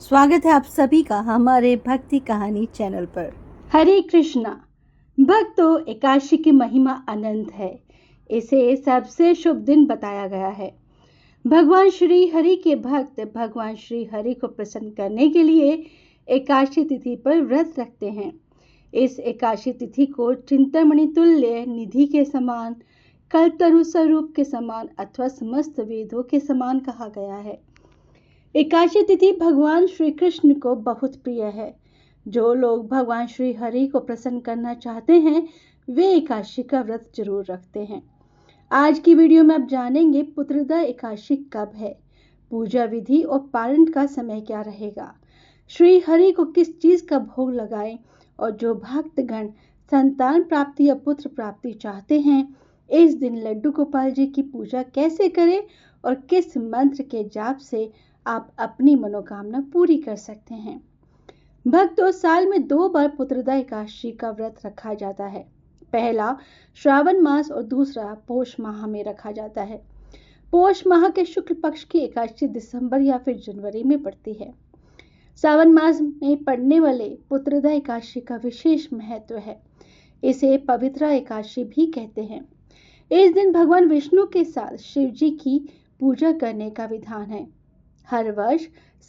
स्वागत है आप सभी का हमारे भक्ति कहानी चैनल पर। हरे कृष्णा। भक्तों, एकादशी की महिमा अनंत है। इसे सबसे शुभ दिन बताया गया है। भगवान श्री हरि के भक्त भगवान श्री हरि को प्रसन्न करने के लिए एकादशी तिथि पर व्रत रखते हैं। इस एकादशी तिथि को चिंतामणि तुल्य निधि के समान, कल्पतरु स्वरूप के समान अथवा समस्त वेदों के समान कहा गया है। एकादशी तिथि भगवान श्री कृष्ण को बहुत प्रिय है। जो लोग भगवान श्री हरि को प्रसन्न करना चाहते हैं वे एकादशी का व्रत जरूर रखते हैं। आज की वीडियो में आप जानेंगे पुत्रदा एकादशी कब है, पूजा विधि और पारण का समय क्या रहेगा, श्री हरि को किस चीज का भोग लगाएं और जो भक्तगण संतान प्राप्ति या पुत्र प्राप्ति चाहते हैं इस दिन लड्डू गोपाल जी की पूजा कैसे करें और किस मंत्र के जाप से आप अपनी मनोकामना पूरी कर सकते हैं। भक्तों, साल में 2 बार पुत्रदा एकादशी का व्रत रखा जाता है। पहला श्रावण मास और दूसरा पौष माह में रखा जाता है। पौष माह के शुक्ल पक्ष की एकादशी दिसंबर या फिर जनवरी में पड़ती है। सावन मास में पड़ने वाले पुत्रदा एकादशी का विशेष महत्व है। इसे पवित्रा एकादशी भी कहते हैं। इस दिन भगवान विष्णु के साथ शिव जी की पूजा करने का विधान है। हर वर्ष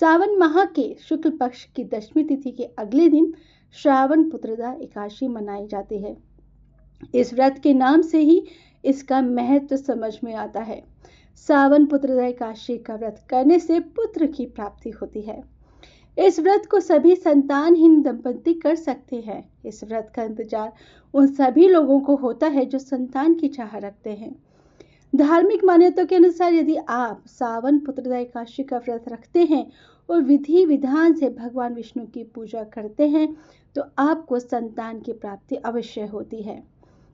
सावन माह के शुक्ल पक्ष की दशमी तिथि के अगले दिन श्रावण पुत्रदा एकादशी मनाई जाती है। इस व्रत के नाम से ही इसका महत्व समझ में आता है। सावन पुत्रदा एकादशी का व्रत करने से पुत्र की प्राप्ति होती है। इस व्रत को सभी संतानहीन दंपति कर सकते हैं। इस व्रत का इंतजार उन सभी लोगों को होता है जो संतान की चाह रखते हैं। धार्मिक मान्यताओं के अनुसार यदि आप सावन पुत्रदा एकादशी का व्रत रखते हैं और विधि विधान से भगवान विष्णु की पूजा करते हैं तो आपको संतान की प्राप्ति अवश्य होती है।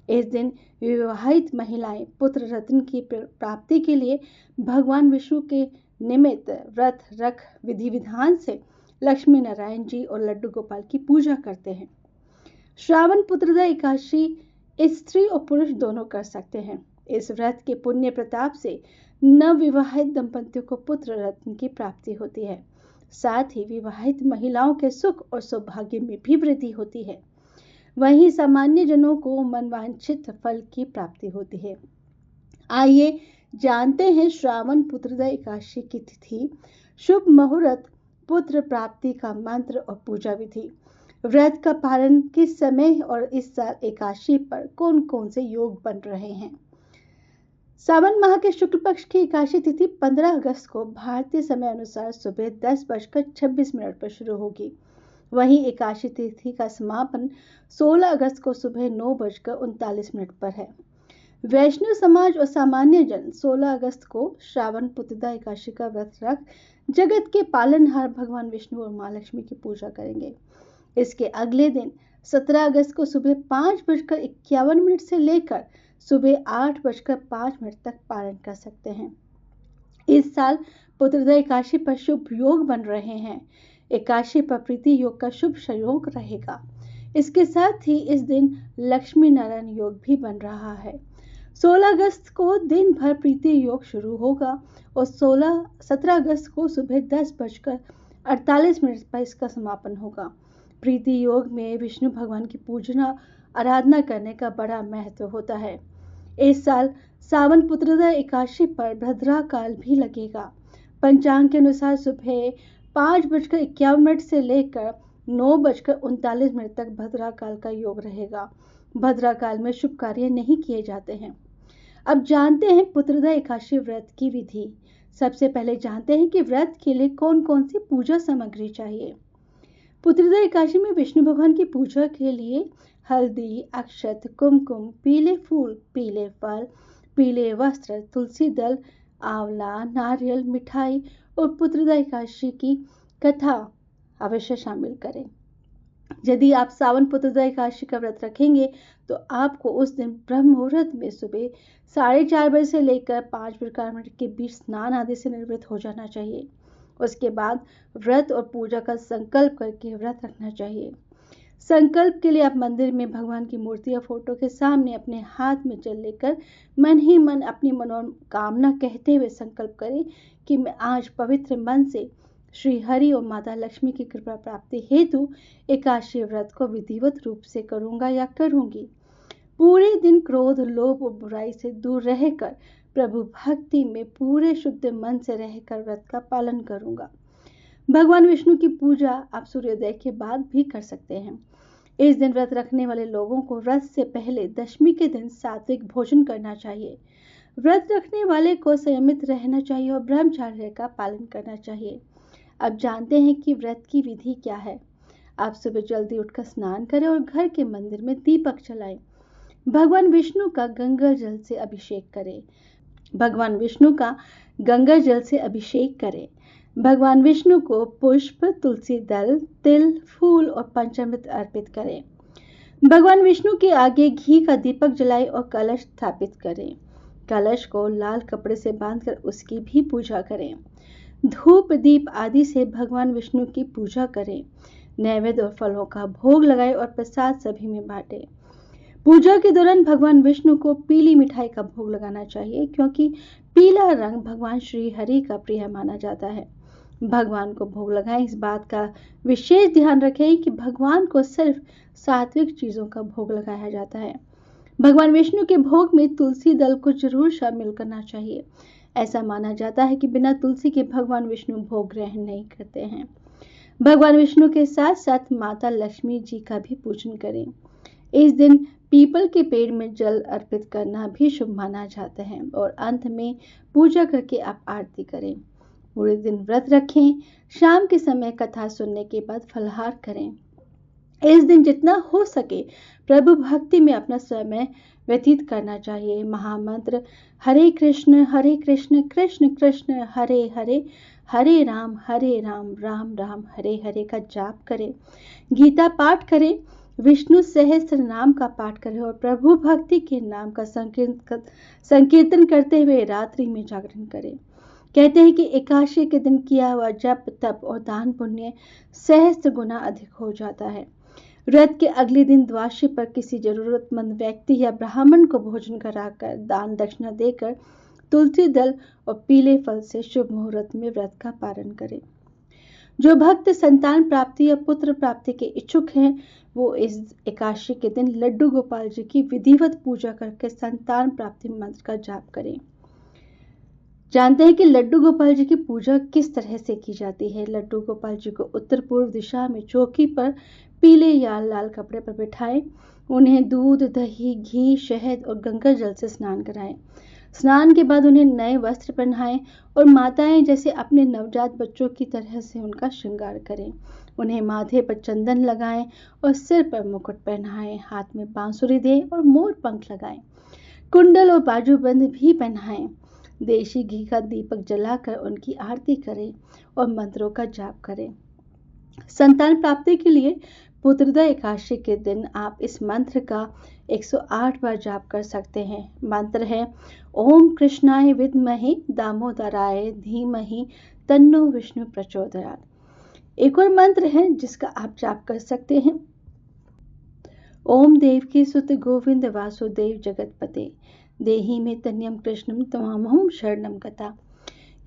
इस दिन विवाहित महिलाएं पुत्र रत्न की प्राप्ति के लिए भगवान विष्णु के निमित्त व्रत रख विधि विधान से लक्ष्मी नारायण जी और लड्डू गोपाल की पूजा करते हैं। श्रावण पुत्रदा एकादशी स्त्री और पुरुष दोनों कर सकते हैं। इस व्रत के पुण्य प्रताप से नवविवाहित दंपतियों को पुत्र रत्न की प्राप्ति होती है। साथ ही विवाहित महिलाओं के सुख और सौभाग्य में भी वृद्धि होती है। वहीं सामान्य जनों को मनवांछित फल की प्राप्ति होती है। आइए जानते हैं श्रावण पुत्रदा एकादशी की तिथि, शुभ मुहूर्त, पुत्र प्राप्ति का मंत्र और पूजा विधि। व्रत का पालन किस समय और इस साल एकादशी पर कौन कौन से योग बन रहे हैं। सावन माह के शुक्ल पक्ष की एकादशी तिथि 15 अगस्त को भारतीय समय अनुसार सुबह 10:26 पर शुरू होगी। वहीं एकादशी तिथि का समापन 16 अगस्त को सुबह 9:39 पर है। वैष्णव समाज और सामान्य जन 16 अगस्त को श्रावण पुत्रदा एकादशी का व्रत रख जगत के पालनहार भगवान विष्णु और मां लक्ष्मी की पूजा करेंगे। इसके अगले दिन 17 अगस्त को सुबह 5:51 से लेकर सुबह 8:05 तक पारण कर सकते हैं। इस साल पुत्रदा एकादशी पर शुभ योग बन रहे हैं। एकादशी पर प्रीति योग का शुभ संयोग रहेगा। इसके साथ ही इस दिन लक्ष्मी नारायण योग भी बन रहा है। 16 अगस्त को दिन भर प्रीति योग शुरू होगा और 17 अगस्त को सुबह 10:48 पर इसका समापन होगा। प्रीति योग में विष्णु भगवान की पूजना आराधना करने का बड़ा महत्व होता है। इस साल सावन पुत्रदा एकादशी पर भद्रा काल भी लगेगा। पंचांग के अनुसार सुबह 5:51 से लेकर 9:39 तक भद्रा काल का योग रहेगा। भद्रा काल में शुभ कार्य नहीं किए जाते हैं। अब जानते हैं पुत्रदा एकादशी व्रत की विधि। सबसे पहले जानते हैं कि व्रत के लिए कौन कौन सी पूजा सामग्री चाहिए। पुत्रदा एकादशी में विष्णु भगवान की पूजा के लिए हल्दी, अक्षत, कुमकुम, पीले फूल, पीले फल, पीले वस्त्र, तुलसी दल, आंवला, नारियल, मिठाई और पुत्रदा एकादशी की कथा अवश्य शामिल करें। यदि आप सावन पुत्रदा एकादशी का व्रत रखेंगे तो आपको उस दिन ब्रह्म मुहूर्त में सुबह 4:30 बजे से लेकर 5:00 के बीच स्नान आदि से निवृत्त हो जाना चाहिए। उसके बाद व्रत और पूजा का संकल्प करके व्रत रखना चाहिए। संकल्प के लिए आप मंदिर में भगवान की मूर्ति या फोटो के सामने अपने हाथ में जल लेकर मन ही मन अपनी मनोकामना कहते हुए संकल्प करें कि मैं आज पवित्र मन से श्री हरि और माता लक्ष्मी की कृपा प्राप्ति हेतु एकादशी व्रत को विधिवत रूप से करूंगा या करूंगी। पूरे दिन क्रोध, लोभ और बुराई से दूर रहकर प्रभु भक्ति में पूरे शुद्ध मन से रहकर व्रत का पालन करूंगा। भगवान विष्णु की पूजा आप सूर्योदय के बाद भी कर सकते हैं। इस दिन व्रत रखने वाले लोगों को व्रत से पहले दशमी के दिन सात्विक भोजन करना चाहिए। व्रत रखने वाले को संयमित रहना चाहिए और ब्रह्मचर्य का पालन करना चाहिए। अब जानते हैं कि व्रत की विधि क्या है। आप सुबह जल्दी उठकर स्नान करें और घर के मंदिर में दीपक जलाएं। भगवान विष्णु का गंगा जल से अभिषेक करें। भगवान विष्णु का गंगा जल से अभिषेक करें। भगवान विष्णु को पुष्प, तुलसी दल, तिल, फूल और पंचामृत अर्पित करें। भगवान विष्णु के आगे घी का दीपक जलाएं और कलश स्थापित करें। कलश को लाल कपड़े से बांधकर उसकी भी पूजा करें। धूप, दीप आदि से भगवान विष्णु की पूजा करें। नैवेद्य और फलों का भोग लगाएं और प्रसाद सभी में बांटें। पूजा के दौरान भगवान विष्णु को पीली मिठाई का भोग लगाना चाहिए, क्योंकि पीला रंग भगवान श्री हरि का प्रिय माना जाता है। भगवान को भोग लगाएं। इस बात का विशेष ध्यान रखें कि भगवान को सिर्फ सात्विक चीजों का भोग लगाया जाता है। भगवान विष्णु के भोग में तुलसी दल को जरूर शामिल करना चाहिए। ऐसा माना जाता है कि बिना तुलसी के भगवान विष्णु भोग ग्रहण नहीं करते हैं। भगवान विष्णु के साथ साथ माता लक्ष्मी जी का भी पूजन करें। इस दिन पीपल के पेड़ में जल अर्पित करना भी शुभ माना जाता है और अंत में पूजा करके आप आरती करें। पूरे दिन व्रत रखें। शाम के समय कथा सुनने के बाद फलाहार करें। इस दिन जितना हो सके प्रभु भक्ति में अपना समय व्यतीत करना चाहिए। महामंत्र हरे कृष्ण कृष्ण कृष्ण हरे हरे, हरे राम राम राम हरे हरे का जाप करें। गीता पाठ करें। विष्णु सहस्त्र नाम का पाठ करें और प्रभु भक्ति के नाम का संकीर्तन करते हुए रात्रि में जागरण करें। कहते हैं कि एकादशी के दिन किया हुआ जप, तप और दान पुण्य सहस्त्र गुना अधिक हो जाता है। व्रत के अगले दिन द्वादशी पर किसी जरूरतमंद व्यक्ति या ब्राह्मण को भोजन कराकर, दान दक्षिणा देकर, तुलसी दल और पीले फल से शुभ मुहूर्त में व्रत का पालन करें। जो भक्त संतान प्राप्ति या पुत्र प्राप्ति के इच्छुक हैं, वो इस एकादशी के दिन लड्डू गोपाल जी की विधिवत पूजा करके संतान प्राप्ति मंत्र का जाप करें। जानते हैं कि लड्डू गोपाल जी की पूजा किस तरह से की जाती है। लड्डू गोपाल जी को उत्तर पूर्व दिशा में चौकी पर पीले या लाल कपड़े पर बिठाएं। उन्हें दूध, दही, घी, शहद और गंगा जल से स्नान कराएं। स्नान के बाद उन्हें नए वस्त्र पहनाएं और माताएं जैसे अपने नवजात बच्चों की तरह से उनका श्रृंगार करें। उन्हें माथे पर चंदन लगाएं और सिर पर मुकुट पहनाएं। हाथ में बांसुरी दें और मोर पंख लगाएं। कुंडल और बाजूबंद भी पहनाएं। देशी घी का दीपक जलाकर उनकी आरती करें और मंत्रों का जाप करें। संतान प्राप्ति के लिए पुत्रदा एकादशी के दिन आप इस मंत्र का 108 बार जाप कर सकते हैं। मंत्र है ओम कृष्णाय विद्महे दामोदराय धीमहि तन्नो विष्णु प्रचोदयात्। एक और मंत्र है जिसका आप जाप कर सकते हैं। ओम देवकी सुत गोविंद वासुदेव जगतपते देहि में तन्यम कृष्णम तमामहम शरणम गता।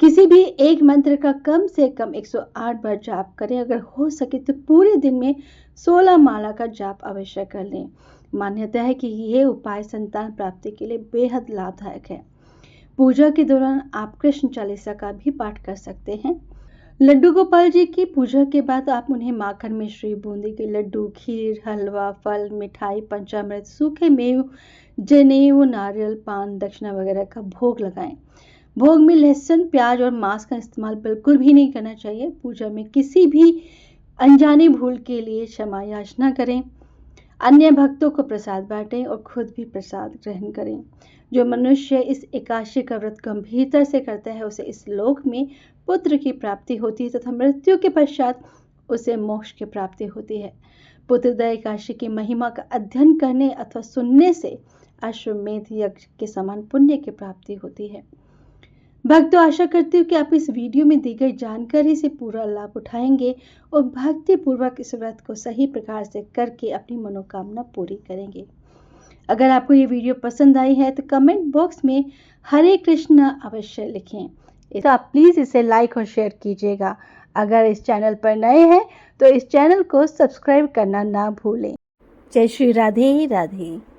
किसी भी एक मंत्र का कम से कम 108 बार जाप करें। अगर हो सके तो पूरे दिन में 16 माला का जाप अवश्य कर लें। मान्यता है कि ये उपाय संतान प्राप्ति के लिए बेहद लाभदायक है। पूजा के दौरान आप कृष्ण चालीसा का भी पाठ कर सकते हैं। लड्डू गोपाल जी की पूजा के बाद आप उन्हें माखन, मिश्री, बूंदी के लड्डू, खीर, हलवा, फल, मिठाई, पंचामृत, सूखे मेव, जनेऊ, नारियल, पान, दक्षिणा वगैरह का भोग लगाएं। भोग में लहसुन, प्याज और मांस का इस्तेमाल बिल्कुल भी नहीं करना चाहिए। पूजा में किसी भी अनजानी भूल के लिए क्षमा याचना करें। अन्य भक्तों को प्रसाद बांटें और खुद भी प्रसाद ग्रहण करें। जो मनुष्य इस एकादशी का व्रत गंभीरता से करता है, उसे इस लोक में पुत्र की प्राप्ति होती है तथा मृत्यु के पश्चात उसे मोक्ष की प्राप्ति होती है। पुत्रदा एकादशी की महिमा का अध्ययन करने अथवा सुनने से अश्वमेध यज्ञ के समान पुण्य की प्राप्ति होती है। भक्तों, आशा करती हूँ कि आप इस वीडियो में दी गई जानकारी से पूरा लाभ उठाएंगे और भक्ति पूर्वक इस व्रत को सही प्रकार से करके अपनी मनोकामना पूरी करेंगे। अगर आपको ये वीडियो पसंद आई है तो कमेंट बॉक्स में हरे कृष्ण अवश्य लिखें। तो आप प्लीज़ इसे लाइक और शेयर कीजिएगा। अगर इस चैनल पर नए हैं तो इस चैनल को सब्सक्राइब करना ना भूलें। जय श्री राधे राधे।